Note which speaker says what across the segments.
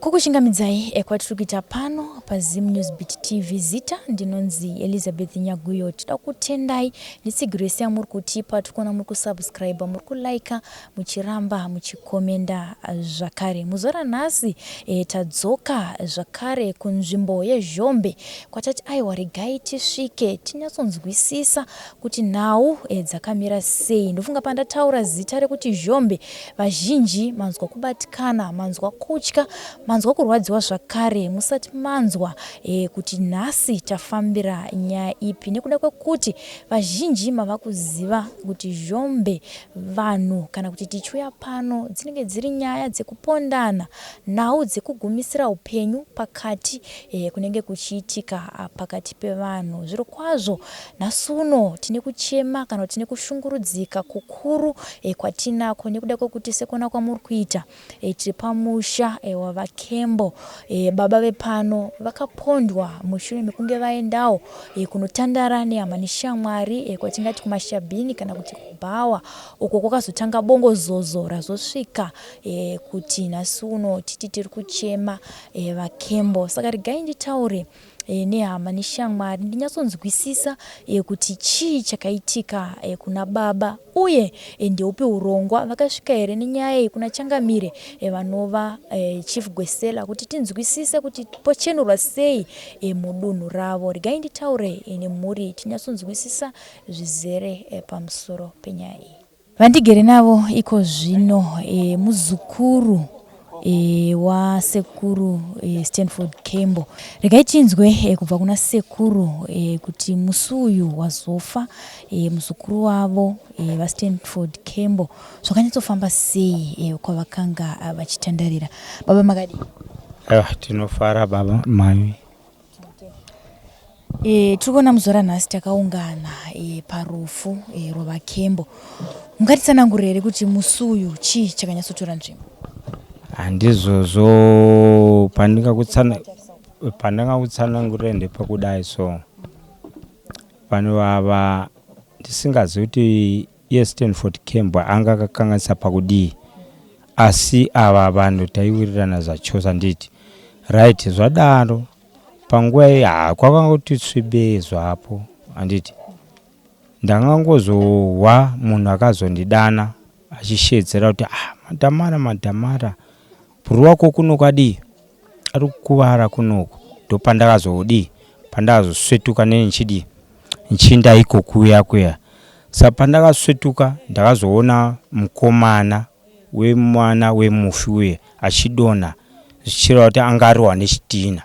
Speaker 1: Kukushingamidzai ekwatiri pano pa Zim News Beat TV zita ndinonzi Elizabeth Nyaguyo. Tidakutendai nitsigirese yamuri kutipa tikona muri kusubscribe muri kulike muchiramba muchikomenda zvakare. Muzora nhasi tadzoka zvakare kunzvimbo yeZhombe kwatati aiwa regai tisvike tinyatsonzwisisa kuti nhau dzakamira sei. Ndofunga pandataura zita rekuti Zhombe vazhinji manzwa kubatikana, manzwa kutya, manzwa kurwadziwa zvakare, musati manzwa kuti nhasi tafambira nyaya ipi, nekuda kwekuti vazhinji mava kuziva kuti Zhombe vanhu kana kuti tichiuya pano dzinenge dziri nyaya dzekupondana, nhau dzekugumisira upenyu pakati kunenge kuchiitika pakati pevanhu. Zviro kwazvo nhasi uno tine kuchema kana tine kushungurudzika kukuru kwatinako nekuda kwekuti sekona kwamuri kuita tiri pamusha wavaKembo. Baba vepano vakapondwa mushure mekunge vaendawo kunotandara nehama neshamwari kwatingati kumashabhini kana kuti kubhawa, uko kwakazotanga bongozozo razosvika kuti nhasi uno titi tiri kuchema vaKembo. Saka regai nditaure nehama neshamwari ndinyatsonzwisisa kuti chii chakaitika kuna baba, uye ndeupi urongwa vakasvika here nenyaya iyi kuna Changamire vanova Chief Gwesela kuti tinzwisise kuti pochenurwa sei mudunhu ravo. Regai nditaure nemhuri tinyatsonzwisisa zvizere pamusoro penyaya iyi. Vandigere navo iko zvino muzukuru wa sekuru Stanford Kembo. Regai tinzwe kubva kuna sekuru kuti musi uyu wazofa muzukuru wavo vaStanford Kembo zvakanyatsofamba sei kwavakanga vachitandarira. Baba makadi?
Speaker 2: Tinofara baba mai.
Speaker 1: Tikuona muzora nhasi takaungana parufu rwavaKembo. Mungatitsanangurire kuti musi uyu chii chakanyatsotora nzvimbo?
Speaker 2: Handizvozvo pandingakutsanangurira ndepakudai. So vanhu ava ndisingazivi kuti Stanford Kembo anga akakanganisa pakudii, asi ava vanhu taiwirirana zvachose. Nditi right zvadaro panguva iyi kwakangoti svibei zvapo. Handiti ndangangozowa munhu akazondidana achishedzera kuti madhamara puru wako kuno kwadi ari kukuvara kunoko. Ndo pandakazodii, pandakazosvetuka nenichidi nchinda iko kuya. Saka pandakasvetuka ndakazoona mukomana wemwana wemufi uye achidonha zvichireva kuti angariwa nechitina.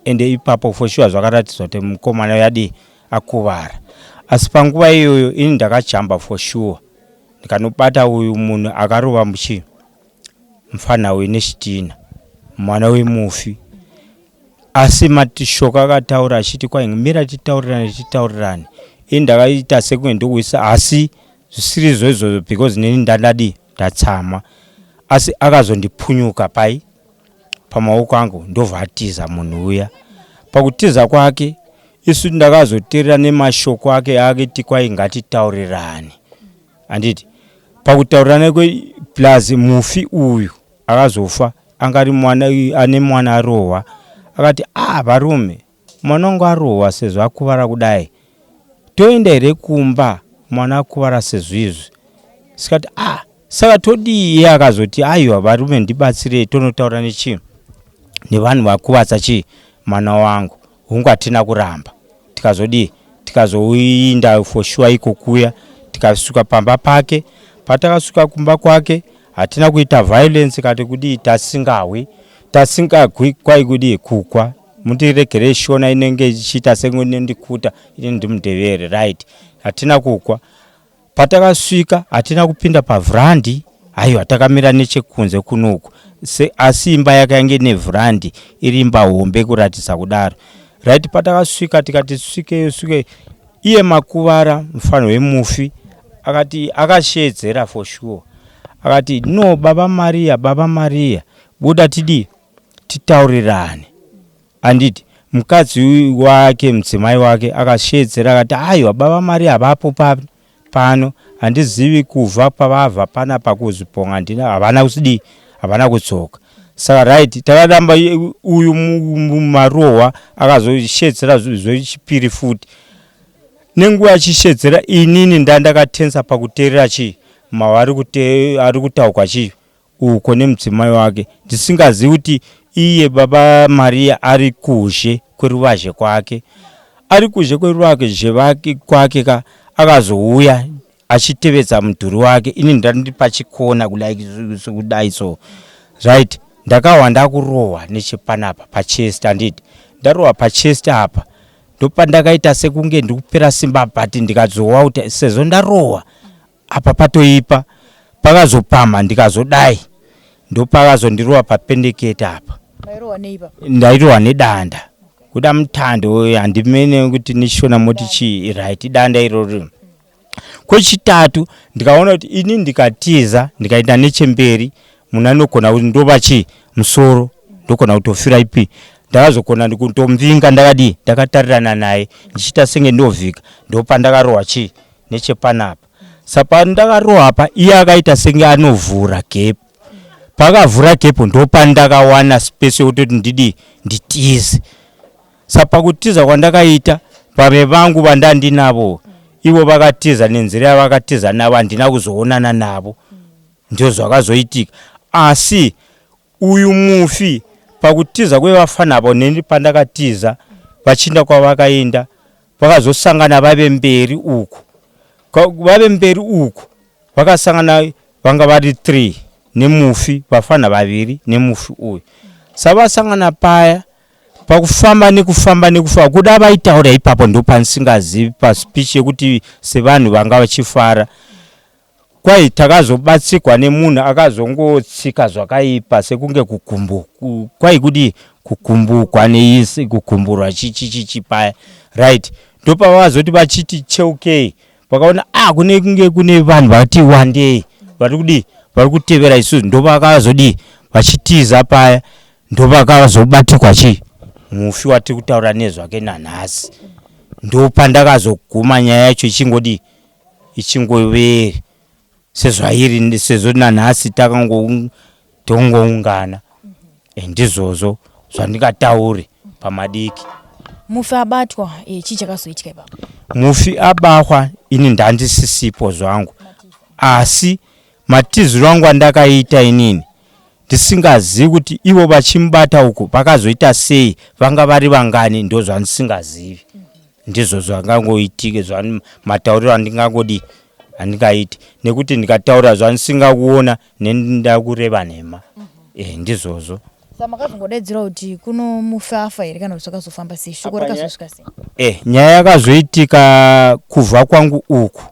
Speaker 2: Ende ipapo for sure zvakaratidza kuti mukomana yadi akuvara. Asi panguva iyoyo ini ndakajamba for sure ndikanobata uyu munhu akarova mufana uyu nechitina, mwana wemufi. Asi matishoko akataura achiti kwainge mira titaurirane. Ini ndakaita sekunge ndokuisa, asi zvisiri izvozvo because neni ndadadi ndatsama. Asi akazondipunyuka pamaoko angu ndobva atiza munhu uya. Pakutiza kwake isu ndakazoteerera nemashoko ake akati kwai ngatitaurirane. Handiti pakutaurirana plus mufi uyu akazofa angari mwana ane mwana arohwa. Akati varume mwana wangu arohwa sezvo akuvara kudai, toenda here kumba mwana akuvara sezvo izvi. Sikati saka todii? Iye akazoti aiwa varume ndibatsirei tonotaura nevanhu vakuvadza mwana wangu, hungu hatina kuramba. Tikazodii? Tikazoinda for sure iko kuya, tikasvika pamba pake. Patakasvika kumba kwake hatina kuita violence kati kudii, tasingagwi kwai kudii kukwa. Mundiregere shona inenge ichiita sengone ndikuta ini ndimudevere right. Hatina kukwa. Patakasvika hatina kupinda pavhurandi, aiwa takamira nechekunze kunoku. Asi imba yakainge nevhurandi iri imba hombe kuratidza kudaro. Right, patakasvika tikati svike iye makuvara mufano wemufi akati akashedzera for sure. Akati no baba Maria buda titaurirane. Handiti mukadzi wake mudzimai wake akashedzera akati aiwa baba Maria havapo pano, handizivi kubva pavabva pana pakuzviponga, havana kudii, havana kutsoka. saka right takaramba uyu marohwa akazoshedzera zvechipiri futi nenguva achishedzera inini ndandakatensa pakuteerera chii ari kutaurwa chii uko nemudzimai wake ndisingazivi kuti iye baba Maria ari kuzhe kweruvazhe kwake kwake akazouya achitevedza mudhuri wake ini ndandi pachikona kudai so right ndakawa ndakurohwa nechepanapa pachest anditi ndarohwa pachest apa ndopandakaita sekunge ndikupera simba but ndikazowa kuti sezvo ndarohwa apa patoipa pakazopama ndikazodai ndopakazondirohwa papendeketa apa ndairohwa nedanda kuda mutando handimene kuti nishona moti chii right danda iroro. Kwechitatu ndikaona kuti ini ndikatiza ndikaenda nechemberi munanogona kuti ndoba chii musoro ndogona kutofira ipi ndakazogona kutomvinga ndakatarirana naye ndichita senge ndovhika ndopa ndakarohwa chii nechepanapa sapa ndakarohwa apa iye akaita senge anovhura gap pakavhura gap ndopa ndakawana space yekuti nditize sapa kutiza kwandakaita vamwe vangu vandandinavo ivo vakatiza nenzira yavakatiza navo handina kuzoonana navo ndio zvakazoitika asi uyu mufi pakutiza kwevafana avo neni pandakatiza vachinda kwavakaenda vakazosangana vave mberi uku vakasangana vanga vari 3 nemufi vafana vaviri nemufi uyu savasangana paya pakufamba nekufamba kuda vaitaura ipapo ndopanisingazivi paspeech yekuti sevanhu vanga vachifara kwai takazobatsikwa nemunhu akazongotsika zvakaipa sekunge kwai kuti kukumbukwa neisi kugumburwa chichichichi paya right ndopavazoti vachiti cheukei vakaona kunenge kune vanhu vati wandei vari kutevera isusu ndopakazodi vachitiza paya ndopakazobatikwa chii mufi wati kutaura nezvake nanhasi ndopandakazoguma nyaya yacho ichingoveri sezvairi sezvo nanhasi takangoungana ndizvozvo zvandingataure pamadiki.
Speaker 1: Mufi abatwa chii chakazoitika ipapo?
Speaker 2: Mufi abatwa ini ndandisisipo zvangu asi matiziro angu andakaita inini ndisingazivi kuti ivo vachimubata uku vakazoita sei vanga vari vangani ndo zvandisingazivi ndizvo zvangangoitike matauriro handingaiti nekuti ndikataura zvandisingakuona nendakureva nhema ndizvozvo.
Speaker 1: Saka makazongodaidzira kuti kuno mufi afa here kana kuti zvakazofamba sei shoko rakazosvika sei?
Speaker 2: Nyaya yakazoitika kubva kwangu uku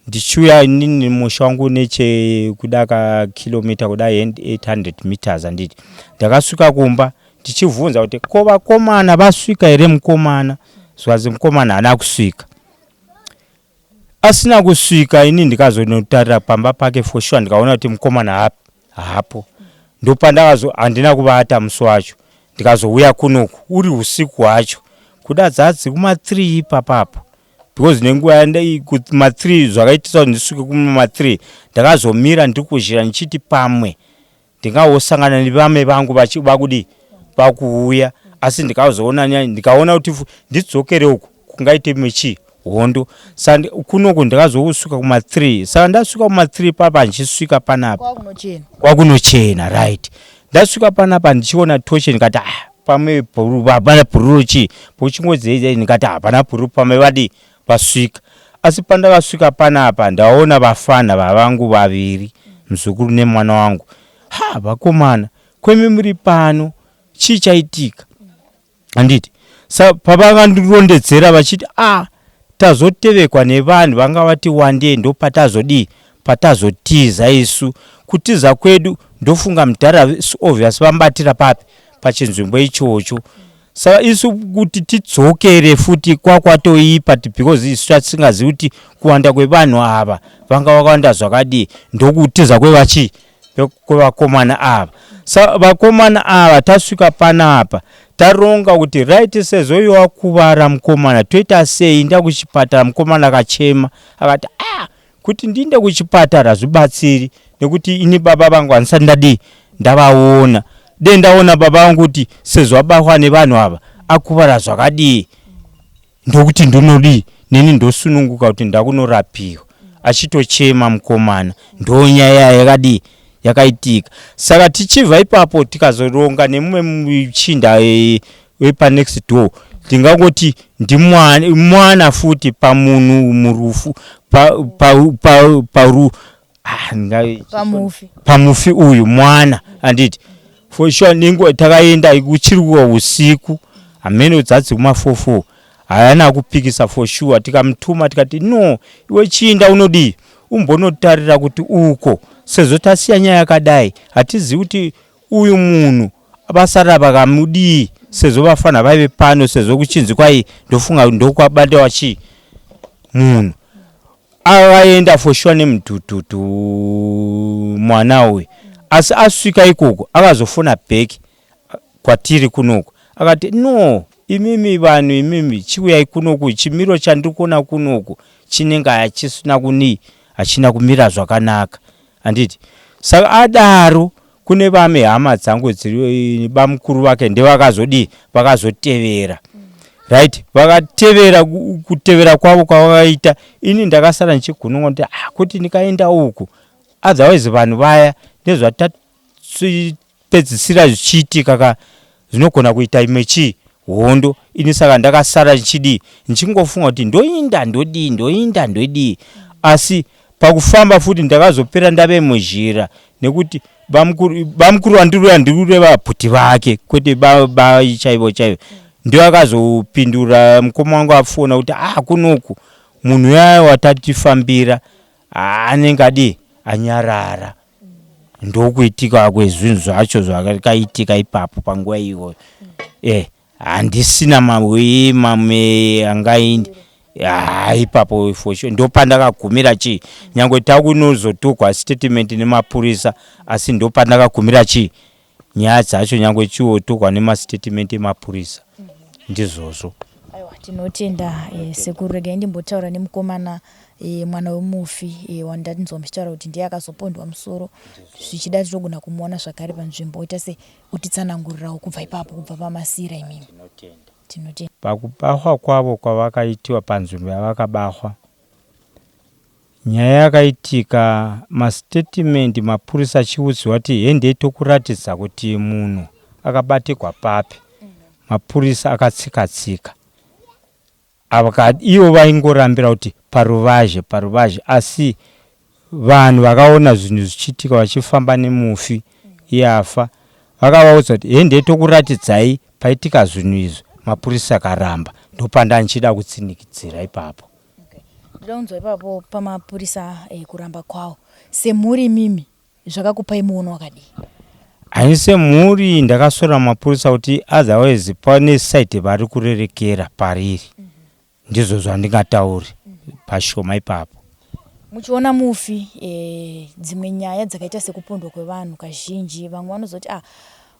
Speaker 2: ndichiuya inini musha wangu nechekudaka kilomita kudai 800 meters anditi ndakasvika kumba ndichivhunza kuti ko vakomana vasvika here mukomana zvazi mukomana haana kusvika asina kusvika ini ndikazonotarira pamba pake for sure ndikaona kuti mukomana hapo handina kuvata musi wacho ndikazouya kunoku uri usiku hwacho kuda dzadzi kuma3 ipapapo because nenguva kuma3 zvakaitisa kuti ndisvike kuma3 ndakazomira ndikuzhira ndichiti pamwe ndingaosangana nevamwe vangu vakuuya asi ndikaona kuti ndidzokere uku kungaite mechi hondo saka kunoku ndakazosvika kuma3 saka ndasvika kuma3 papa ndichisvika panapa kwakunochena right ndasvika panapa ndichiona tochi ndikati pamwe hapana bhururu chii pochingodzei ndikati hapana bhururu pamwe vasvika asi pandakasvika panapa ndaona vafana vavangu vaviri muzukuru nemwana wangu vakomana kwemi muri pano chii chaitika handiti saka pavakandirondedzera vachiti tazotevekwa nevanhu vanga vati wandei ndo patazotiza isu kutiza kwedu ndofunga mudhara obvious vambatira papi pachinzvimbo ichocho saka isu kuti tidzokere futi kwakwatoipa because isu tatisingazivi kuti kuwanda kwevanhu ava vanga vakawanda zvakadii ndokutiza kwevakomana ava saka vakomana ava tasvika panapa taronga kuti right sezvo wakuvara mukomana toita sei nda kuchipatara mukomana akachema akati kuti ndiende kuchipatara zvibatsiri nekuti ini baba vangu handisati ndavaona dendaona baba vangu kuti sezvo abatwa nevanhu ava akuvara zvakadii ndokuti ndinodii neni ndosununguka kuti ndakunorapiwa achitochema mukomana ndonyaya yakadii yakaitika. Saka tichibva ipapo tikazoronga nemumwe muchinda wepa next door tingangoti ndimwana futi pamunhu murufu pamufi uyu mwana anditi for sure ningo takaenda kuchirikuwa usiku amene udzadzi kuma44 haana kupikisa for sure tikamutuma tikati no iwe chinda unodii umbonotarira kuti uko sezvo tasiya nyaya yakadai hatizivi kuti uyu munhu basa vakamudii sezvo vafana vaive pano sezvo kuchinzi kwai ndofunga ndokwabandewa chi munhu avaenda for sure nemutututu mwana uyu asi asvika ikoko akazofona bheki kwatiri kunoko akati no imimi vanhu imimi chiuyai kunoku chimiro chandiri kuona kunoku chinenge hachisina kunii hachina kumira zvakanaka anditi. Saka adaro kune vamwe hama dzangu dziri bamukuru vake ndevakazodii vakazotevera right vakatevera kutevera kwavo kwavakaita ini ndakasara ndichigununga kuti ndikaenda uku otherwise vanhu vaya ndezvatapedzisira zvichiitika zvinogona kuita imwe chii hondo ini. Saka ndakasara ndichidii ndichingofunga kuti ndoinda ndodii asi pakufamba futi ndakazopera ndave muzhira nekuti bamukuru vandireva bhuti vake kwete chaivo ndio akazopindura mukoma wangu afona kuti kunoku munhu yaya watatifambira anenge adi anyarara ndokuitika kwezvinhu zvacho zvakaitika ipapo panguva iyoyo handisina mamwe angaindi ipapo fosho ndopandakagumira chii nyangwe takunozotogwa statement nemapurisa asi ndopandakagumira chii nyaya dzacho nyangwe chiwotogwa nemastatement emapurisa ndizvozvo.
Speaker 1: Aiwa tinotenda sekuru regai ndimbotaura nemukomana mwana wemufi wandati nzombotaura kuti ndiye akazopondwa musoro zvichida titogona kumuona zvakare panzvimbo oita se utitsanangurirawo kubva ipapo kubva pamasira imimi. Tinotenda
Speaker 2: pakubahwa kwavo kwavakaitiwa panzvimbo yavakabahwa nyaya yakaitika mastatement mapurisa chiudziwa kuti hende tokuratidza kuti munhu akabatirwa papi mapurisa akatsika ivo vaingorambira kuti paruvazhe asi vanhu vakaona zvinhu zvichiitika vachifamba nemufi yafa vakavaudza kuti hende tokuratidzai paitika zvinhu izvi mapurisa akaramba ndopanda nchida kutsinikidzira ipapo.
Speaker 1: Ndaunzwa ipapo pamapurisa kuramba kwavo semhuri mimi zvakakupai muono wakadii?
Speaker 2: Ani semhuri ndakasora mapurisa kuti otherwise pane site vari kurerekera pariri ndizvo zvandingatauri pashoma ipapo.
Speaker 1: Muchiona mufi dzimwe nyaya dzakaita sekupondwa kwevanhu kazhinji vamwe vanozoti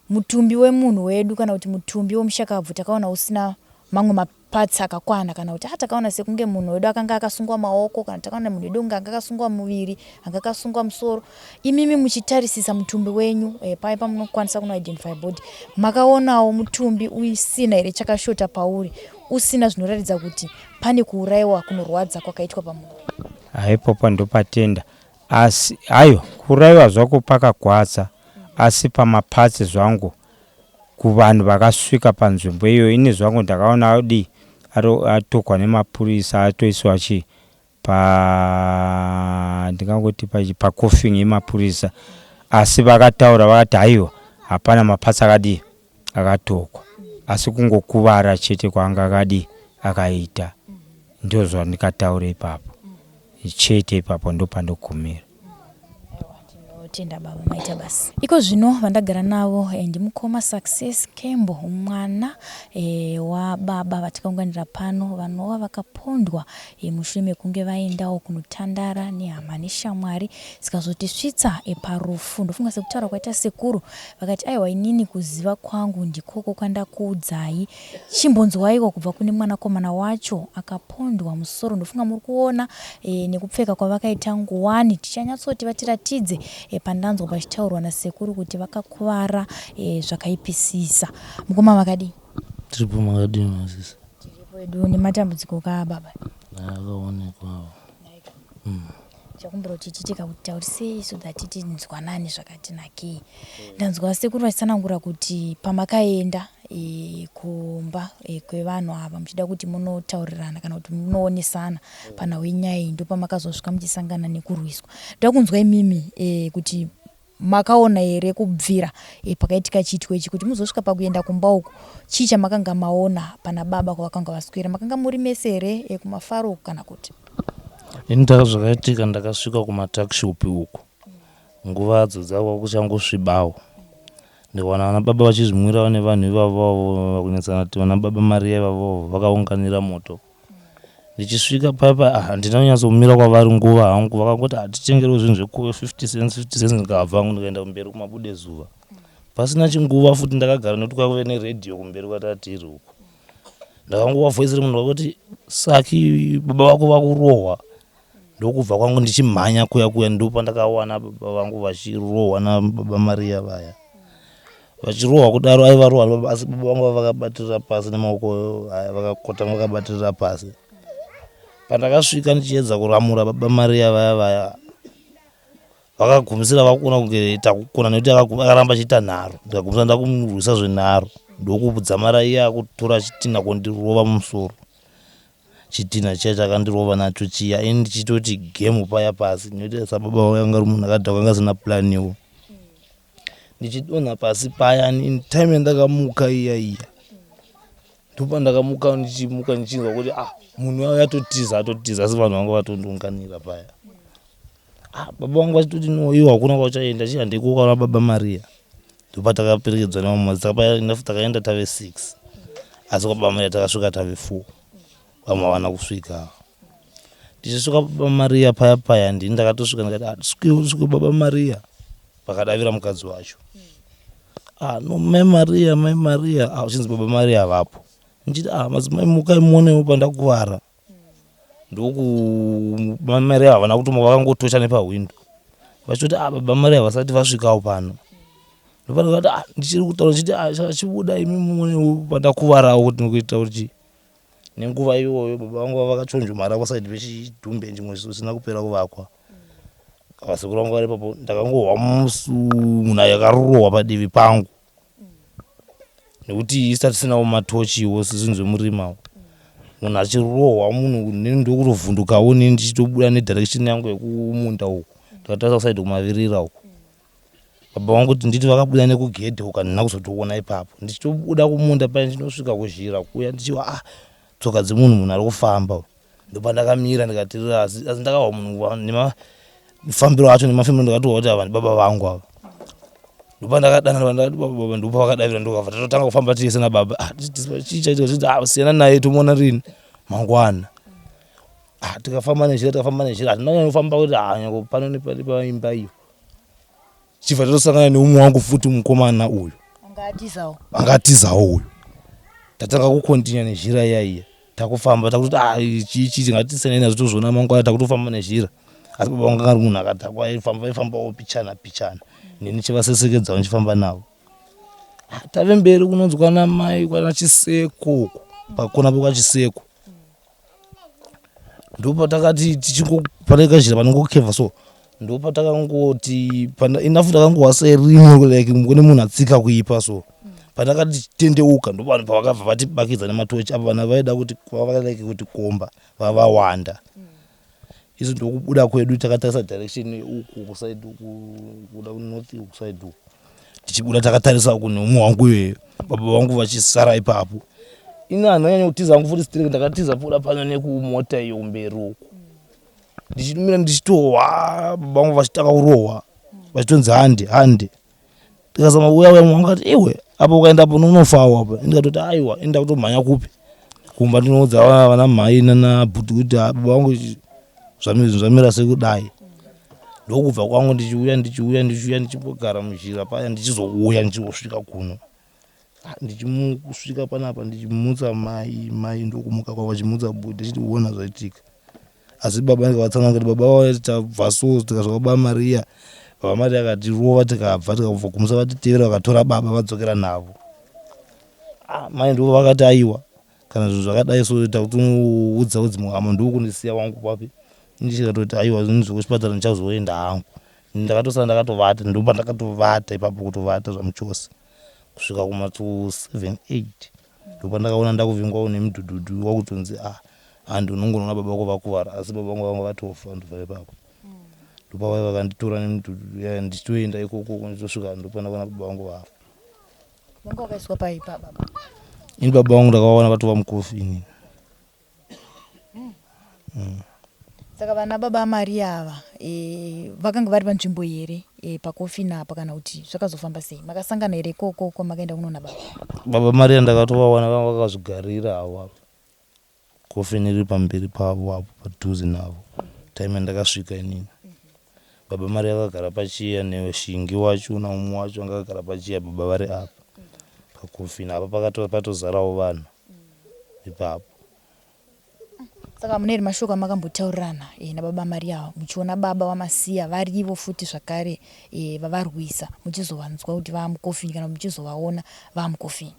Speaker 1: mutumbi wemunhu wedu kana kuti mutumbi womushakabvu takaona usina mamwe mapatsi akakwana kana kuti takaona sekunge munhu wedu akanga akasungwa maoko kana takaona munhu wedu anga akasungwa muviri anga akasungwa musoro. Imimi muchitarisisa mutumbi wenyu pai pamunokwanisa kunoidentify body makaonawo mutumbi usina here chakashota pauri usina zvinoratidza kuti pane kuurayiwa kunorwadza kwakaitwa pamunhu?
Speaker 2: Ipopo ndopatenda asi kuurayiwa zvako pakagwadza asi pamapatsi zvangu kuvanhu vakasvika panzvimbo iyo ini zvangu ndakaona adi atokwa nemapurisa atoiswa chii ndingangoti pakofing yemapurisa asi vakataura vakati haiwa hapana mapatsi akadii akatokwa asi kungokuvara chete kwanga akadii akaita ndio zvandikataura ipapo chete ipapo ndopandogumira.
Speaker 1: Tenda baba maita basi. Iko zvino vandagara navo ndimukoma Success Kembo mwana wa baba vatikaunganira pano vanova vakapondwa mushure mekunge vaendawo kunotandara nehama neshamwari zikazotisvitsa parufu. Ndofunga sekutaura kwaita sekuru vakati aiwa inini kuziva kwangu ndikoko kwandakuudzai chimbonzwaiwo kubva kune mwanakomana wacho akapondwa musoro. Ndofunga muri kuona nekupfeka kwavakaita nguwani tichanyatsoti vatiratidze pandanzwa pachitaurwa nasekuru kuti vakakuvara zvakaipisisa. Mukoma makadini?
Speaker 3: Tiripo makadini mazisa.
Speaker 1: Tiripo edu nematambudziko kababa.
Speaker 3: Akaonekwa.
Speaker 1: Chakumbira kuti chiitika kuti taurise so that tinzwanane zvakatinakei. Ndanzwa sekuru vachitsanangura kuti pamakaenda kumba kwevanhu ava muchida kuti munotaurirana kana kuti munoonesana pana wenyaya ndo pamakazosvika muchisangana nekurwiswa. Ndoda kunzwa imimi kuti makaona here kubvira pakaitika chiitiko ichi kuti muzosvika pakuenda kumba uku chii chamakanga maona pana baba kwavakanga vaswera? Makanga muri mese here kumafaro kana kuti?
Speaker 3: Ini zvakaitika ndakasvika kumatakishopi uko nguvadzo dzavo kuchangosvibawo ndikaona vana baba vachizvimwirawo nevanhu ivavo kunyatsa kuti vana baba Maria ivavo vakaunganira moto. Ndichisvika papa handinonyatsomira kwavari nguva hangu, vakangoti hatitengerewo zvinhu zvekuve 50 cents ndikabva ndikaenda kumberi kumabude zuva pasina chinguva. Futi ndakagara nokuti kwave neredhiyo kumberi kwatatiri uko. Ndakangova voice remunhu wakuti Saki baba vako vakurohwa. Ndokubva kwangu ndichimhanya kuya ndopandakawana baba vangu vachirohwa nababa Maria vaya. Vachirohwa kudaro aivarohwa asi baba vangu vakabatirira pasi nemaoko vakakotama vakabatirira pasi. Pandakasvika ndichiedza kuramura baba Maria vaya vakagumisira vakuona kunge takukona nekuti akaramba achiita nharo. Ndikagumisira ndakumurwisa zvenharo ndokudzamara iye akutora chitina kundirova mumusoro. Chitina chiya chakandirova nacho chiya ini ndichitoti gemu paya pasi nekuti sababa wanga ari munhu akadhakwa anga asina planiwo. Ndichidonha pasi paya time yandakamuka iya ndopandakamuka ndichimuka ndichinzwa kuti munhu wao atotiza asi vanhu vanga vatondiunganira paya. Baba vangu vachitoti no iwo hakuna kwauchaenda chihandiko kwaona baba Maria. Ndopatakaperekedzwa nemamwe takaenda tave 6 asi kwa baba Maria takasvika tave 4 vamavana kusvika. Ndichisvika baba Maria paya ndini ndakatosvika ndikati svikwe baba Maria pakadavira mukadzi wacho. No mai Maria uchinzi baba Maria havapo. Ndichiti madzimai mukai muonewo pandakuvara. Ndoku mai Maria havana kutuma vakangotosha nepahwindo vachitoti baba Maria vasati vasvikawo pano. Ndopandakati ndichiri kutaura ndichiti chibuda imi muonewo pandakuvarawo kuti ndikuita kuti nenguva iyoyo baba vangu vakachonjomara kwasaidi pechidhumbe chimwe chisina kupera kuvakwa. Vasekuru vangu vari papo ndakangohwa munhu yakarohwa padivi pangu nekuti isati sinawo matochiwo zvinhu zvemurimawo. Munhu achirohwa munhu ndokutovhundukawo nini ndichitobuda nedirection yangu yekumunda uko ndikatarisa kusaidi kumavirira uko. Baba vangu kuti nditi vakabuda nekugedhe uko handina kuzotoona ipapo. Ndichitobuda kumunda paya ndichinosvika kuzhira kuya ndichiwa tsoka dzemunhu ari kufamba. Ndopandakamira ndikatirira asi ndakahwa munhu fambiro acho nemafambiro ndakatohwa kuti ava ndibaba vangu ava. Ndopandakadana ndakati baba ndopavakadavira ndokabva tatotanga kufamba tese nababa. Chii chaitika kuti siyana naye tomuona rini mangwana. Tikafamba nenzira handina kunyanyofamba kuti nyango pano nepari paimba iyo. Chibva tatosangana neumwe wangu futi mukomana uyu angatizawo uyu. Tatanga kukontinya nezhira iya takufamba takuti chii tingatisana nazvo tozviona mangwana takutofamba nezhira. Asi baba vangu ari munhu akadhakwa aifambawo pichana neni chivasesekedzawo ndichifamba navo. Tave mberi kunonzi kwana mai kwana Chiseko pakona kwachiseko. Ndopatakati tichingoparaika zhira panongokevha so ndopatakangoti inafu takangohwa serimo like kune munhu atsika kuipa so patakati tendeuka ndopanhu pavakabva vatibakidza nematochi apa vanhu vaida kuti vavalike kuti komba vavawanda. Izvo ndokubuda kwedu takatarisa direction uku kusaidi kuda kunorth kusaidi uku tichibuda takatarisa kune umwe wangu iyoyo baba vangu vachisara ipapo. Ini handanyanya kutiza hangu futi strike ndakatiza poda pano nekumota iyo kumberi uku ndichimira ndichitohwa baba vangu vachitanga kurohwa vachitonzi hande. Tikazama uya mwangu akati iwe apa ukaendapo unofawo apa. Ndikatoti aiwa enda kutomhanya kupi kumba ndinoudza vana mai nanabhuti kuti baba vangu zvamira sekudai. Ndokubva kwangu ndichiuya ndichipogara muzhira paya ndichizouya ndichizosvika kuno. Ndichimusvika panapa ndichimutsa mai ndokumuka kwavo vachimutsa bhuti ndichiti uona zvaitika. Asi baba ndikavatsananga kuti baba vao tabva so tikasvika baba Maria baba Mari akatirova tikabva tikabva kumusa vatitevera vakatora baba vadzokera navo. Mai ndo vakati aiwa kana zvinhu zvakadai so takutoudza dzimwe hama ndiko kundisiya wangu papi ndichikatoti aiwa zvinhu kuchipatara ndichazoenda hangu. Ndakatosara ndakatovata ndopa ndakatovata ipapo kutovata zvamuchose kusvika kumatu 7-8 ndopa ndakaona ndakuvhingwawo nemudhudhudhu wakutonzi handu unongoona baba vako vakuvara asi baba vangu vanga vatofa ndobva ipapo. Ndopa vai vakanditora nemudhudhudhu ndichitoenda ikoko nditosvika ndopa ndakaona baba vangu vafa.
Speaker 1: Vanga vakaiswa paipa baba?
Speaker 3: Ini baba vangu ndakaona vatova mukofini.
Speaker 1: Saka vana baba Mari ava vakanga vari panzvimbo here pakofini apa kana kuti zvakazofamba sei? Makasangana here ikoko kwamakaenda kunoona baba?
Speaker 3: Baba Mari ndakatovaona vanga vakazvigarira havo apo. Kofini iri pamberi pavo apo padhuze navo. Time ndakasvika inini. Baba Mari akagara pachiya neshingi wacho naumwe wacho anga akagara pachiya baba vari apa. Pakofini apa patozarawo vanhu ipapo.
Speaker 1: Saka mune mashoko amakambotaurirana nababa Mari ava muchiona baba vamasiya varivo futi zvakare vavarwisa muchizovanzwa kuti vaamukofini kana muchizovaona vaamukofini?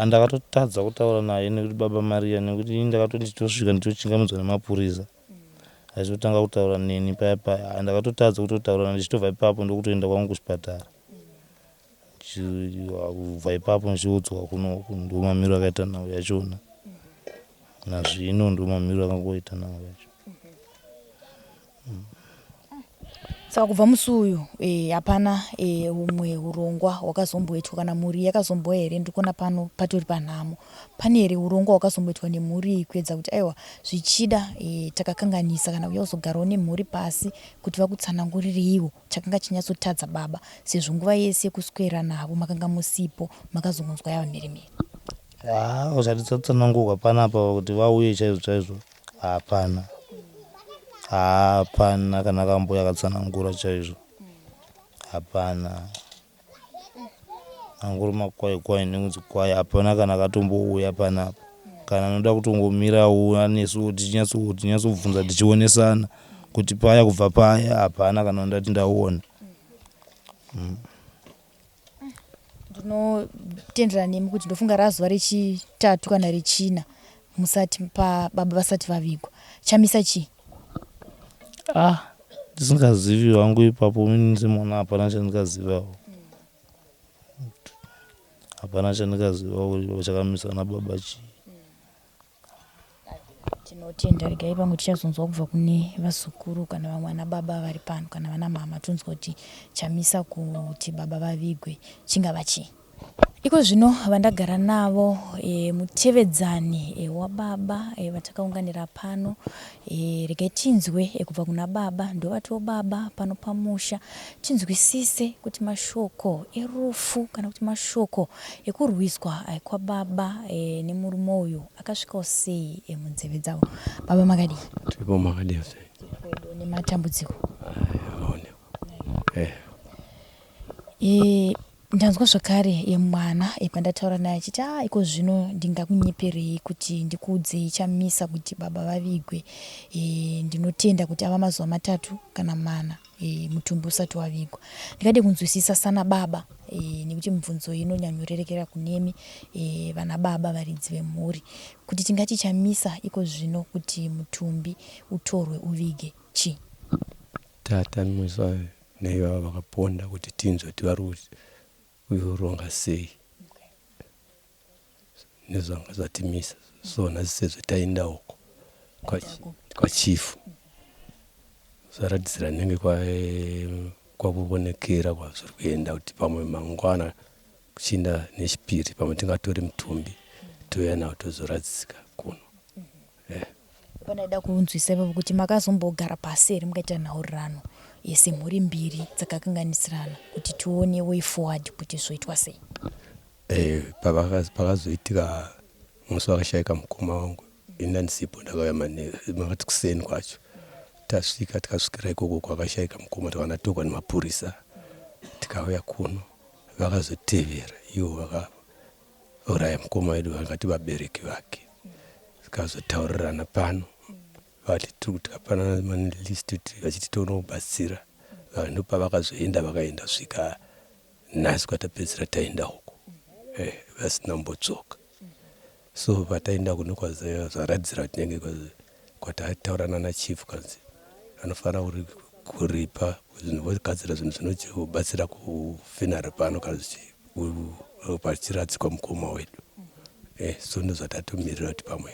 Speaker 3: Ndakatotadza kutaura naye nekuti baba Maria nekuti ndakatosvika ndichochingamudzwa nemapurisa achitotanga kutaura neni paya paya. Ndakatotadza kutotaura ndichitobva ipapo ndokutoenda kwangu kuchipatara. Kubva ipapo ndichiudzoka kunoku ndomamiriro akaita nhau yachona. Nazvino ndomamiriro akangoita nhau yacho.
Speaker 1: Saka kubva musi uyu hapana umwe urongwa hwakazomboitwa kana mhuri yakazomboa here ndikuona pano patori panhamo. Pane here urongwa hwakazomboitwa nemhuri kuedza kuti aiwa zvichida takakanganisa kana uya uzogarawo nemhuri pasi kuti vakutsanangurireiwo chakanga chinyatsotadza baba sezvo nguva yese yekuswera navo makanga musipo makazongonzwa yava mheremhere?
Speaker 3: Usati tsatsanangurwa panapa kuti vauye chaizvo chaizvo hapana. Hapana kana kamboya akatsanangura chaizvo. Hapana. Anguri makwai kwai nekunzi kwai hapana kana akatombouya panapa. Kana anoda kutongomirawo anesu tinyatsobvunza tichionesana kuti paya kubva paya hapana kana ndati ndaona.
Speaker 1: Ndinotendera nemi kuti ndofunga razuva rechitatu kana rechina musati baba vasati vavigwa. Chamisa chii?
Speaker 3: Ndisingazivi wangu ipapo ndimona hapana chandingazivawo. Hapana chandingazivawo kuti chakamisa nababa chii.
Speaker 1: Tinotenda regai pamwe tichazonzwa kubva kune vazukuru kana vamwe vana baba vari pano kana vana mama tonzwa kuti chamisa kuti baba vavigwe chingava chii. Iko zvino vandagara navo mutevedzani wababa vatakaunganira pano regai tinzwe kubva kuna baba ndovatiwo baba pano pamusha tinzwisise kuti mashoko erufu kana kuti mashoko ekurwiswa kwababa nemurume uyu akasvikawo sei munzeve dzavo. Baba makadi?
Speaker 4: Tiripo makadi
Speaker 1: nematambudziko? Ndanzwa zvakare mwana pandataura naye achiti iko zvino ndingakunyeperei kuti ndikuudzei chamisa kuti baba vavigwe. Ndinotenda kuti ava mazuva 3 kana 4 mutumbi usati wavigwa. Ndingade kunzwisisa sana baba nekuti mibvunzo inonyanyorerekera kunemi vana baba varidzi vemhuri kuti tingati chamisa iko zvino kuti mutumbi utorwe uvige chii?
Speaker 4: Tata mumwezva neivava vakaponda kuti tinzwe kuti vari uyoronga sei nezvanga zvatimisa so nhasi sezvo taenda uko kwachifu zvaratidzira nenge kwakuonekera kwazviri kuenda kuti pamwe mangwana kuchinda nechipiri pamwe tingatori mutumbi touya nawo tozoradzika kuno.
Speaker 1: Panoda kunzwisa ipapo kuti makazombogara pasi here mukaita nhaurirano semhuri mbiri dzakakanganisirana kuti tione way forward kuti zvoitwa sei?
Speaker 4: Pakazoitika musi wakashayika mukoma wangu ina ndisipo ndakauya makati kuseni kwacho tasvika tikasvikira ikoko kwakashayika mukoma takanatorwa nemapurisa tikauya kuno vakazotevera ivo vakauraya mukoma wedu vakati vabereki vake tikazotaurirana pano vati tiri kuti hapana manilist kuti vachiti tonobatsira vanhu pavakazoenda vakaenda svika nhasi kwatapedzisira taenda huko vasina mbodzoka. So pataenda kuno kwazvaradzira kuti nenge kwatataurana nachief kanzi anofanira kuripa vogadzira zvinhu zvinobatsira kufinari pano kanzi pachiradzikwa mukoma wedu. So ndozvatatomirira kuti pamwe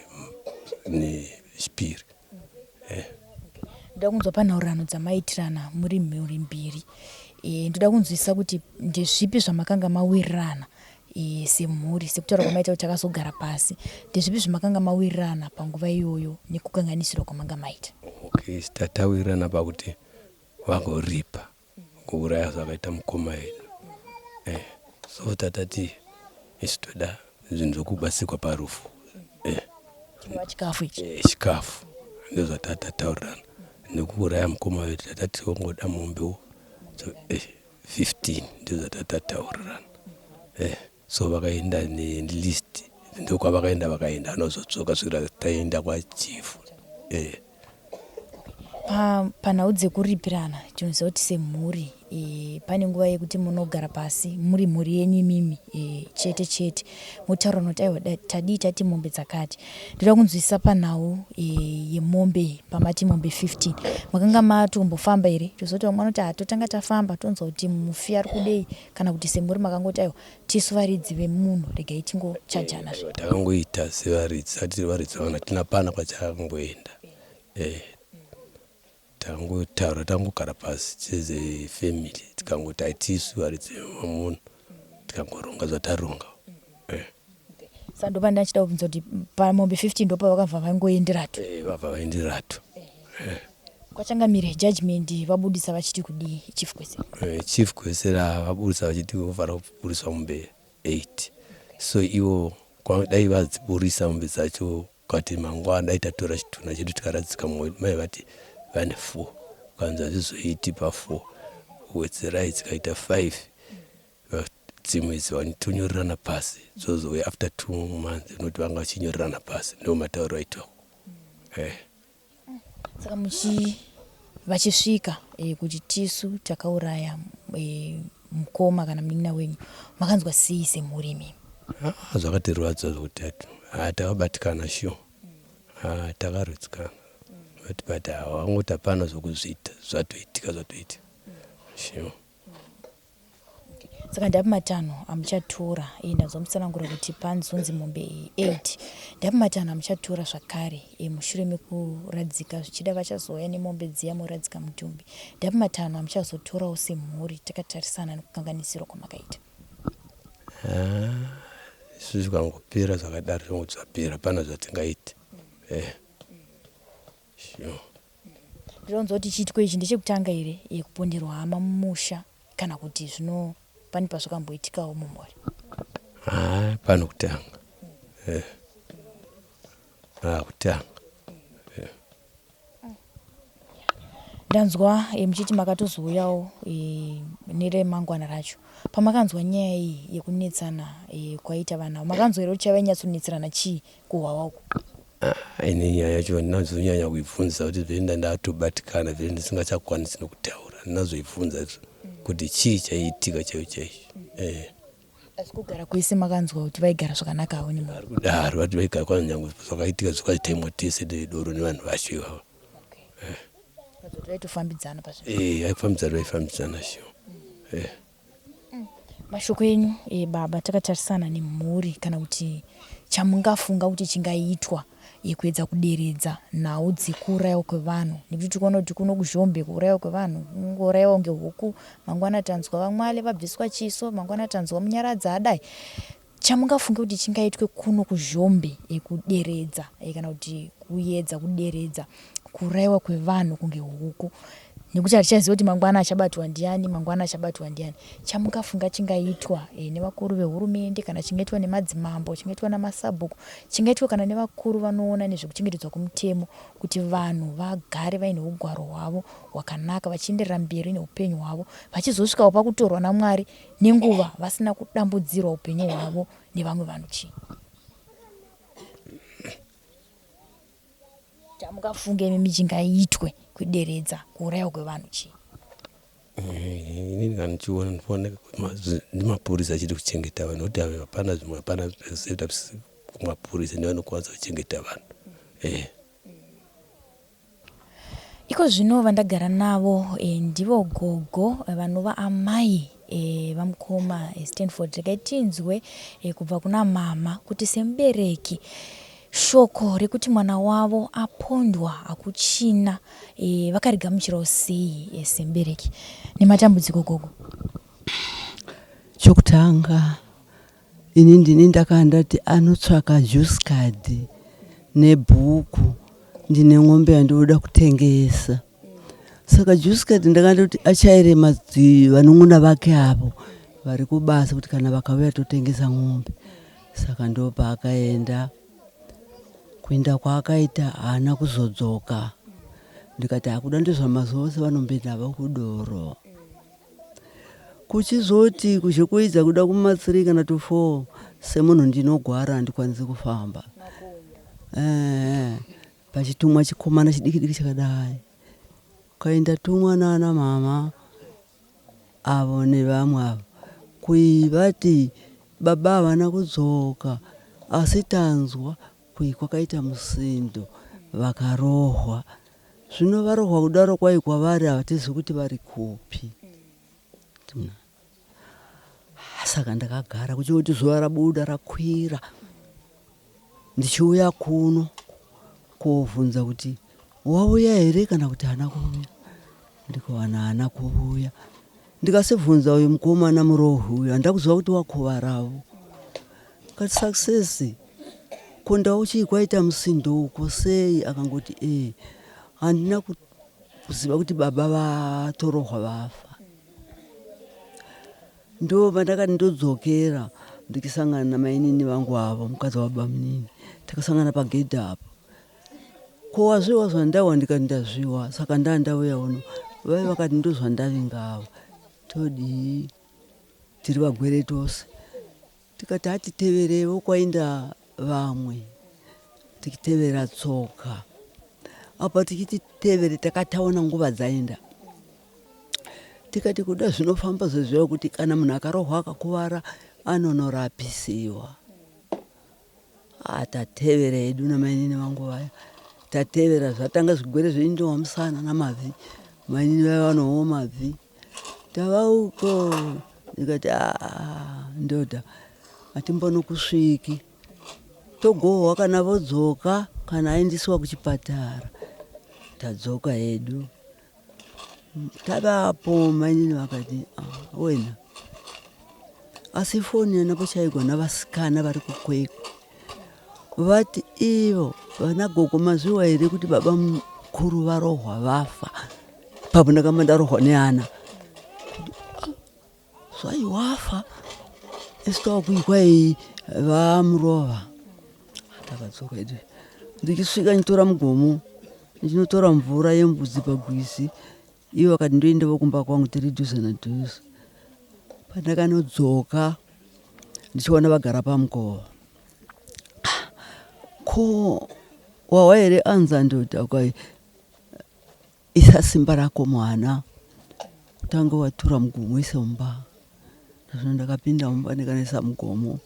Speaker 4: nechipiri.
Speaker 1: Ndoda kunzwa panhaurirano dzamaitirana muri mhuri mbiri. Ndoda kunzwisa kuti ndezvipi zvamakanga mawirirana semhuri, sekutaura kwamaita kuti takazogara pasi, ndezvipi zvamakanga mawirirana panguva iyoyo nekukanganisirwa kwamanga maita?
Speaker 4: Okay, tatawirirana pakuti vagoripa kuuraya zvakaita mukoma wedu. So tatati isi toda zvinhu zvokubatsirwa parufu.
Speaker 1: Chinova chikafu ichi?
Speaker 4: Chikafu ndozvatataurirana. Nekuuraya mukoma wedu tatati ongoda mombewo 15 ndozvatataurirana. So vakaenda nelist, ndokwavakaenda vakaenda anozodzoka svikira taenda kwachifu.
Speaker 1: Panhau dzekuripirana tinoziva kuti semhuri pane nguva yekuti munogara pasi muri mhuri yenyu imimi chete chete motaurana kuti aiwa tadii tati mombe dzakati. Ndoda kunzwisisa panhau yemombe, pamati mombe 15 makanga matombofamba here? Tozoti vamwe vanoti hatotanga tafamba tonzwa kuti mufi ari kudei, kana kuti semhuri makangoti aiwa tisu varidzi vemunhu regai tingochajana?
Speaker 4: Takangoita sevaridzi, ati varidzi vana tina pana kwachakangoenda. Tangotaura tangogara pasi cheze family tikangoti aitisu varidzi vemunhu tikangoronga zvataronga.
Speaker 1: Saka ndopa ndachida kubvunza kuti pamombe 15 ndopa vakabva vangoenderatu?
Speaker 4: Vabva vaenderatu.
Speaker 1: Kwachangamire judgment vabudisa vachiti kudii chief Kwesera?
Speaker 4: Chief Kwesera vabudisa vachiti vofanira kuburisa mombe 8. So ivo dai vadziburisa mombe dzacho kati mangwana dai tatora chitunha chedu tikaradzika mai vati vane 4 kwanza zvizoiti pa4 wetserai dzikaita 5 dzimwe dzivanitonyorerana pasi zozouya after 2 months unoti vanga vachinyorerana pasi ndo matauro aitwa.
Speaker 1: Saka vachisvika kuti tisu takauraya mukoma kana munin'ina wenyu makanzwa sei semhuri imimi?
Speaker 4: Zvakatirwadza zvokuti takabatikana sho takarodzikana but hawangoti hapana zvokuzviita zvatoitika sure.
Speaker 1: Saka ndapi matanho amuchatora ndazomutsanangura kuti panzonzi mombe 8 ndapi matanho amuchatora zvakare mushure mekuradzika zvichida vachazoya nemombe dziya muradzika mutumbi, ndapi matanho amuchazotorawo semhuri takatarisana nekukanganisirwa kwamakaita?
Speaker 4: Izvi zvikangopera zvakadaro zvongoti zvapera pana zvatingaita.
Speaker 1: Ndinonzwa kuti chiitwe ichi ndechekutanga here kuponderwa hama mumusha kana kuti zvino pani pazvakamboitikawo mumhuri?
Speaker 4: Pano kutanga. Kutanga.
Speaker 1: Ndanzwa muchiti makatozouyawo neremangwana racho. Pamakanzwa nyaya iyi yekunetsana kwaita vanhu, makanzwa here kuti chaiva nyatsonetserana chii kuhwawa uku?
Speaker 4: Ine nyaya yacho ndinazonyanya kuibvunza kuti zvenda ndatobatikana zviri ndisingachakwanisi nokutaura ndinazoibvunza kuti chii chaiitika chaicho.
Speaker 1: Asi kugara kwese makanzwa kuti vaigara zvakanaka havo nemhuri?
Speaker 4: Vari kudaro vati vaigara kwanyange zvakaitika zvakazitaimwa tese doro nevanhu vacho ivavo.
Speaker 1: Kuti vaitofambidzana pazvinhu?
Speaker 4: Vaifambidzana sho.
Speaker 1: Mashoko enyu baba, takatarisana nemhuri kana kuti chamungafunga kuti chingaitwa kuedza kuderedza nhau dzekuurayiwa kwevanhu, nekuti tikuona kuti kuno kuZhombe kuurayiwa kwevanhu kungourayiwa ngehuku, mangwana tanzwa vamwale vabviswa chiso, mangwana tanzwa Munyaradzi adai. Chamungafunga kuti chingaitwe kuno kuZhombe kuderedza kana kuti kuedza kuderedza kuurayiwa kwevanhu kunge huku, nekuti hatichaziva kuti mangwana achabatwa ndiani, mangwana achabatwa ndiani. Chamungafunga chingaitwa nevakuru vehurumende, kana chingaitwa nemadzimambo, chingaitwa namasabhuku, chingaitwa kana nevakuru vanoona nezvekuchengetedzwa kwemutemo, kuti vanhu vagare vaine ugwaro hwavo hwakanaka vachienderera mberi neupenyu hwavo, vachizosvikawo pakutorwa naMwari nenguva vasina kudambudzirwa upenyu hwavo nevamwe vanhu chii? Chamungafunga imimi chingaitwe kuderedza kuurayiwa kwevanhu chii?
Speaker 4: inini kanichiona ndinoona ndimapurisa achiri kuchengeta vanhu kuti hapana zvimwe hapana kumapurisa ndivanokwanisa kuchengeta vanhu.
Speaker 1: iko zvino vandagara navo ndivo gogo vanova amai vamukoma Stanford. Regai tinzwe kubva kuna mama kuti semubereki shoko rekuti mwana wavo apondwa akuchina vakarigamuchirawo sei semubereki nematambudziko gogo?
Speaker 5: Chokutanga ini ndini ndakandati anotsvaka juice card nebhuku, ndine ng'ombe yandoda kutengesa. Saka juice card ndakandoti achaire vanun'una vake avo vari kubasa kuti kana vakauya totengesa ng'ombe. Saka ndo paakaenda, kuenda kwaakaita haana kuzodzoka. Ndikati akuda ndezvamazuva ose vanombenda vakudoro. Kuchizoti kuzhokuidza kuda kuma 3 kana to 4 semunhu ndinogwara handikwanisi kufamba. Pachitumwa chikomana chidiki chakadai. Kaenda tumwa nana mama avo nevamwe avo kuivati baba havana kudzoka asi tanzwa kwakaita musindo vakarohwa. Zvino varohwa kudaro kwai kwavari havatizi kuti vari kupi. Saka ndakagara kuchoti zuva rabuda rakwira ndichiuya kuno kovhunza kuti wauya here kana kuti hana kuuya. Ndikawana hana kuuya. Ndikasibvunza uyu mukomana murohwi uyu handina kuziva kuti wakuvarawo. Kati Success konda uchii kwaita musindo uko sei? Akangoti handina kuziva kuti baba vatorohwa vafa. Ndo pandakati ndodzokera ndikisangana namainini vangu avo mukadzi wababa munini. Takasangana pagedhi apo. Ko wazviwa zvandawa? Ndikati ndazviwa. Saka ndandauya uno. Vai vakati ndozvandavinga avo. Todi tiri vagwere tose. Tikati hatiteverewo kwainda vamwe. Tikitevera tsoka. Apa tikititevere takataona nguva dzaenda. Tikati kuda zvinofamba zvezviwa kuti kana munhu akarohwa akakuvara anonorapisiwa. Tatevera edu namainini vangu vaya. Tatevera zvatanga zvigwere zveindowa musana namavhi. Mainini vaya vanowo mavhi. Tavauko. Ndikati ndoda hatimbono kusviki. Togohwa kana vodzoka kana aendiswa kuchipatara. Tadzoka hedu. Tavapo mainini vakati wena asi foni yanapo chaigwa navasikana vari kukwekwe. Vati ivo vana gogo mazviwa here kuti baba mukuru varohwa vafa. Papo ndakamba ndarohwa neana. Zvai wafa? Isitawa kuikwa vamurova. Takadzoka hedu. Ndichisvika ndichitora mugomo. Ndichinotora mvura yembudzi pagwizi. Ivo vakati ndoendewo kumba kwangu tiri dhuze nadhuze. Pandakanodzoka ndichiona vagara pamukova. Ko wawa here anza ndoda kwai isa simba rako mwana. Tanga watura mugomo ise mumba. Zvino ndakapinda mumba ndikanisa mugomo.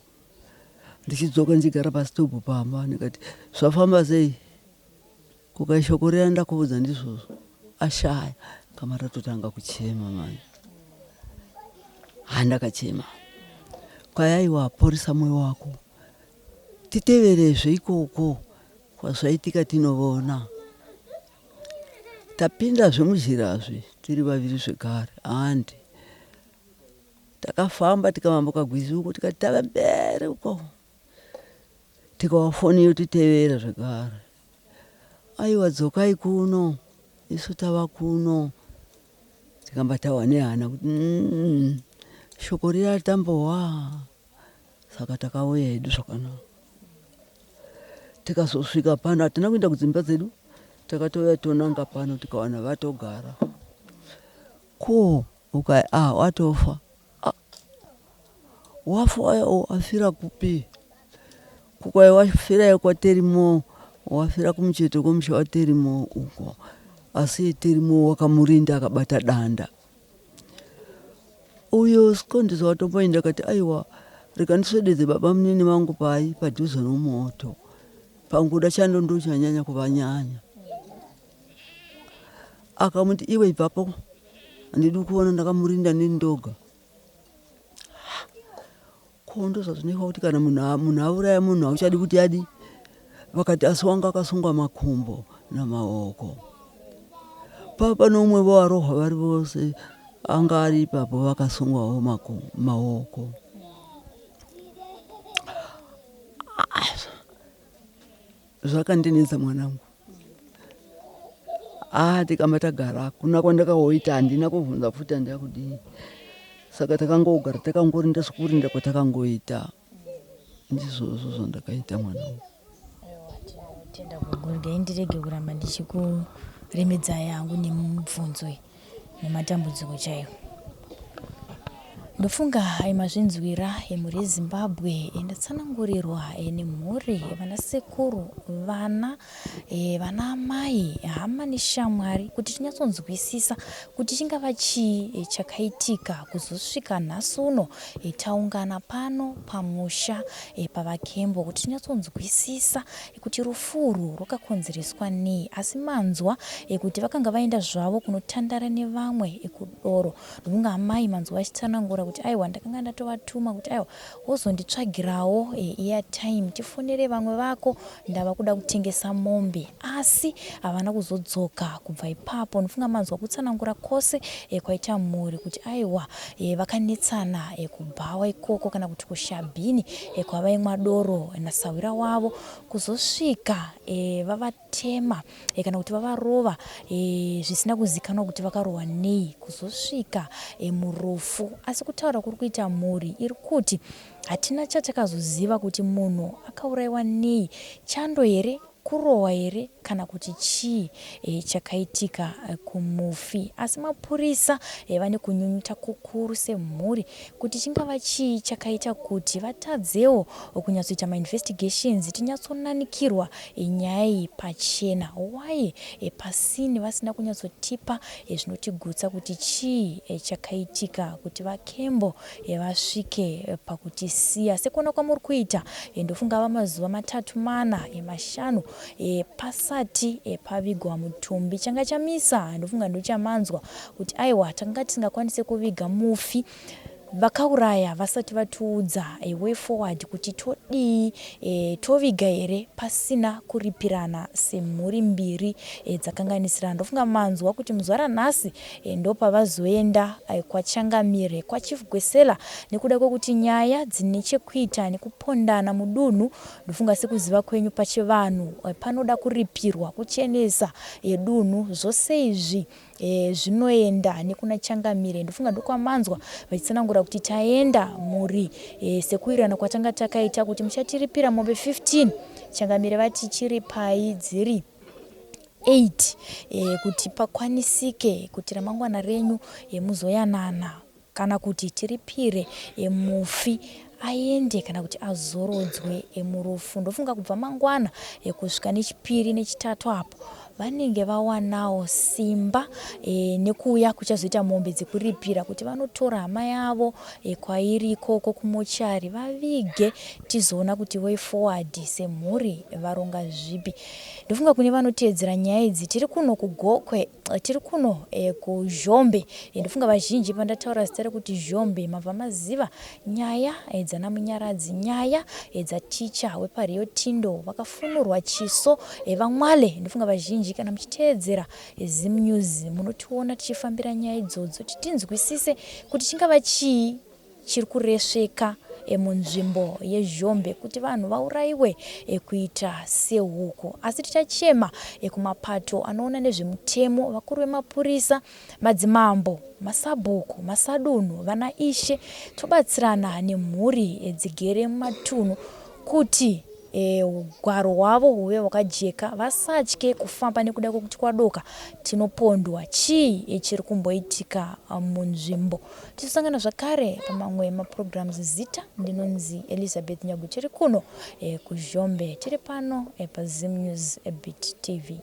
Speaker 5: Ndichidzoka ndichigara pasitopu pamba ndikati zvafamba sei? Kukaishoko riya ndakuudza ndizvozvo. Ashaya. Kama ratotanga kuchema mani. Handakachema. Kwaiwa porisa moyo wako. Titeverezve ikoko kwazvaitika tinoona. Tapindazve munjirazve tiri vaviri zvekare handi. Takafamba tikamambuka gwizi uko tikati tava mberi uko. Tikawafoni yotitevera zvekare. Aiwa dzokai kuno. Isu tava kuno. Tikamba tawa nehana kuti shoko riya tambowa. Saka takauya hedu zvakanaka. Tikazosvika pano hatina kuenda kudzimba dzedu. Takatouya tonanga pano tikawana vatogara. Ko ukai watofa. Wafa wafira kupi? Kukai wafira kwaTerimo. Wafira kumucheto kwomusha waTerimo uko. Asi Terimo wakamurinda akabata danda. uyo sikondisa watomboenda kati aiwa rikandiswededze baba munini vangu pai padhuze nomoto panguda chando ndochanyanya kuvanyanya akamuti iwe ipapo handidi kuona ndakamurinda nendoga kondo zvazvinoitwa kuti kana munhu auraya munhu hauchadi kuti adi vakati asi wanga akasungwa makumbo namaoko papa nomwe varohwa vari vose anga ari ipapo vakasungwawo maoko zvakandinetsa mwanangu tikamba tagara kuna kwandakaoita handina kuvhunza futi handina kudii saka takangogara takangorinda sokurinda kwatakangoita ndizvozvo zvandakaita mwanangu.
Speaker 1: Tenda kugurga ndirege kuramba ndichikuremedza yangu nemubvunzo nematambudziko chaiwo. Ndofunga haimazvinzwira muri Zimbabwe ndatsanangurirwa nemhuri vanasekuru vana amai hama neshamwari kuti tinyatsonzwisisa kuti chingava chii chakaitika kuzosvika nhasi uno taungana pano pamusha pavakembo kuti tinyatsonzwisisa kuti rufuru rwakakonzereswa nei asi manzwa kuti vakanga vaenda zvavo kunotandara nevamwe kudoro. Ndofunga amai manzwa achitsanangura kuti aiwa ndakanga ndatovatuma kuti aiwa wozonditsvagirawo airtime tifonere vamwe vako ndava kuda kutengesa mombe asi havana kuzodzoka kubva ipapo. Ndofunga manzwa kutsanangura kwose kwaita mhuri kuti aiwa vakanetsana kubhawa ikoko kana kuti kushabhini kwavaimwa doro nasawira wavo kuzosvika vavatema kana kuti vavarova zvisina kuzikanwa kuti vakarohwa nei kuzosvika murufu. Asi kutaura kuri kuita mhuri iri kuti hatina chatakazoziva kuti munhu akaurayiwa nei, chando here, kurohwa here kana kuti chii chakaitika kumufi. Asi mapurisa vane kunyunyuta kukuru semhuri kuti chingava chii chakaita kuti vatadzewo kunyatsoita mainvestigations tinyatsonanikirwa nyaya iyi pachena. Why pasini vasina kunyatsotipa zvinotigutsa kuti chii chakaitika kuti vakembo vasvike pakutisiya. Sekuona kwamuri kuita ndofunga vamazuva 3-4 pasati pavigwa mutumbi changa chamisa ndofunga ndochamanzwa kuti aiwa tanga tisingakwanise kuviga mufi vakauraya vasati vatiudza way forward kuti todii toviga here pasina kuripirana semhuri mbiri dzakanganisirana. Ndofunga manzwa kuti muzuva ranhasi ndopavazoenda kwachangamire kwachief Gwesela nekuda kwekuti nyaya dzine chekuita nekupondana mudunhu ndofunga sekuziva kwenyu pachivanhu panoda kuripirwa kuchenesa dunhu zvose izvi zvinoenda nekuna Changamire. Ndofunga ndokwamanzwa vachitsanangura kuti taenda muri sekuirana kwatanga takaita kuti muchatiripira mombe 15 Changamire vati chiri pai dziri 8 kuti pakwanisike kuti ramangwana renyu muzoyanana kana kuti tiripire mufi aende kana kuti azorodzwe murufu. Ndofunga kubva mangwana kusvika nechipiri nechitatu apo vanenge vawanawo simba nekuuya kuchazoita mombe dzekuripira kuti vanotora hama yavo kwairi ikoko kumochari vavige tizoona kuti way forward semhuri varonga zvipi. Ndofunga kune vanoteedzera nyaya idzi tiri kuno kuGokwe tiri kuno kuZhombe. Ndofunga vazhinji pandataura zita rekuti Zhombe mabva maziva nyaya dzana Munyaradzi, nyaya dzaticha wepaRio Tindo vakafunurwa chiso vamwale. Ndofunga vazhinji kana muchiteedzera Zim News munotiona tichifambira nyaya idzodzo tinzwisise kuti chingava chii chiri kuresveka munzvimbo yeZhombe kuti vanhu vaurayiwe kuita sehuku. Asi tichachema kumapato anoona nezvemutemo, vakuru vemapurisa, madzimambo, masabhuku, masadunhu, vana ishe tobatsirana nemhuri dzigere mumatunhu kuti ugaro hwavo huve hwakajeka vasatye kufamba nekuda kwekuti kwadoka tinopondwa. Chii chiri kumboitika munzvimbo? Tisosangana zvakare pamamwe maprograms. Zita ndinonzi Elizabeth Nyagu tiri kuno kuZhombe tiri pano paZim News Beat TV.